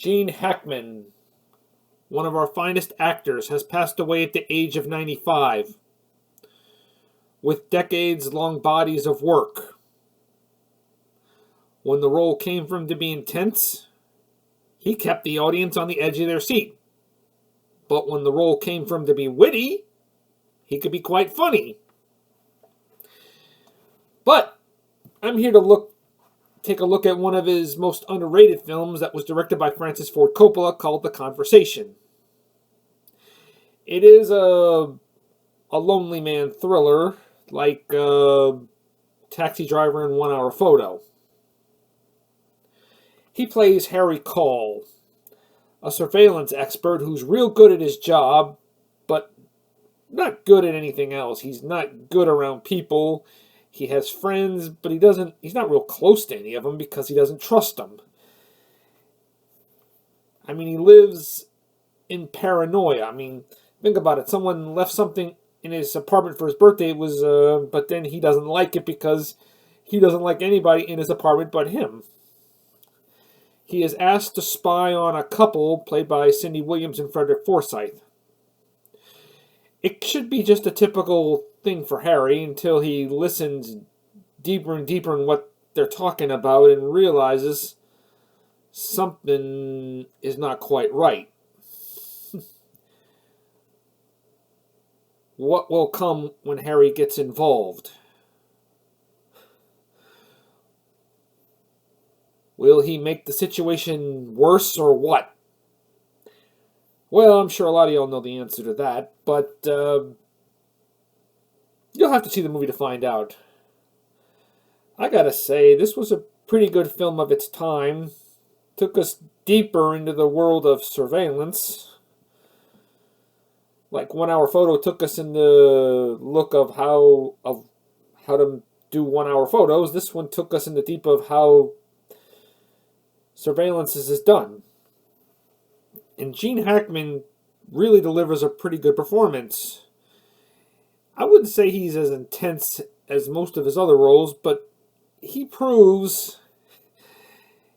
Gene Hackman, one of our finest actors, has passed away at the age of 95, with decades-long bodies of work. When the role came for him to be intense, he kept the audience on the edge of their seat. But when the role came for him to be witty, he could be quite funny. But I'm here to take a look at one of his most underrated films that was directed by Francis Ford Coppola, called The Conversation. It is a lonely man thriller, like Taxi Driver and 1 Hour Photo. He plays Harry Call, a surveillance expert who's real good at his job, but not good at anything else. He's not good around people. He has friends, but he's not real close to any of them because he doesn't trust them. I mean, he lives in paranoia. I mean, think about it. Someone left something in his apartment for his birthday, but then he doesn't like it because he doesn't like anybody in his apartment but him. He is asked to spy on a couple played by Cindy Williams and Frederick Forsyth. It should be just a typical thing for Harry until he listens deeper and deeper in what they're talking about and realizes something is not quite right. What will come when Harry gets involved? Will he make the situation worse or what? Well, I'm sure a lot of y'all know the answer to that, but you'll have to see the movie to find out. I gotta say, this was a pretty good film of its time. Took us deeper into the world of surveillance. Like 1 Hour Photo took us in the look of how to do 1 hour photos. This one took us in the deep of how surveillance is done. And Gene Hackman really delivers a pretty good performance. I wouldn't say he's as intense as most of his other roles, but he proves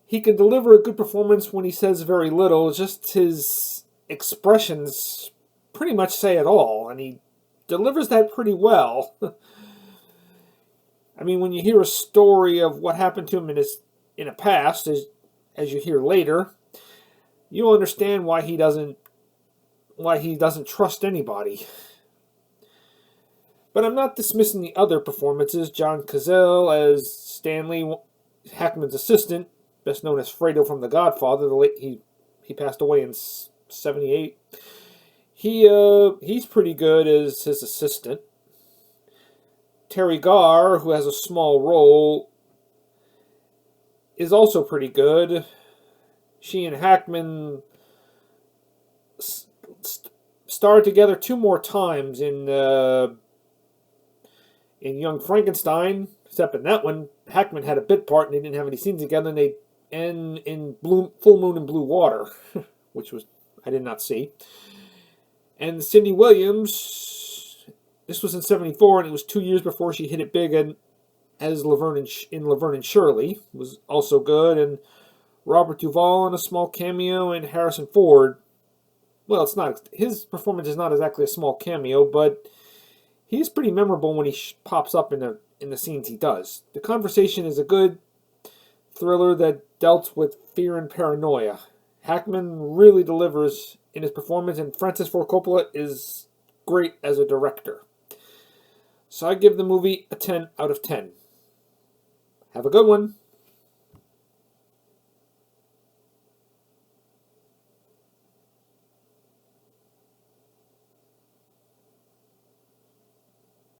he can deliver a good performance when he says very little. Just his expressions pretty much say it all, and he delivers that pretty well. I mean, when you hear a story of what happened to him in a past, as you hear later, you'll understand why he doesn't trust anybody. But I'm not dismissing the other performances. John Cazale as Stanley, Hackman's assistant, best known as Fredo from The Godfather. He passed away in '78. He's pretty good as his assistant. Terry Garr, who has a small role, is also pretty good. She and Hackman starred together 2 more times in Young Frankenstein, except in that one, Hackman had a bit part and they didn't have any scenes together, and they end in Full Moon and Blue Water, which I did not see. And Cindy Williams, this was in '74, and it was 2 years before she hit it big, and as Laverne and Shirley was also good, and Robert Duvall in a small cameo, and Harrison Ford. Well, his performance is not exactly a small cameo, but he's pretty memorable when he pops up in the scenes he does. The Conversation is a good thriller that dealt with fear and paranoia. Hackman really delivers in his performance, and Francis Ford Coppola is great as a director. So I give the movie a 10 out of 10. Have a good one.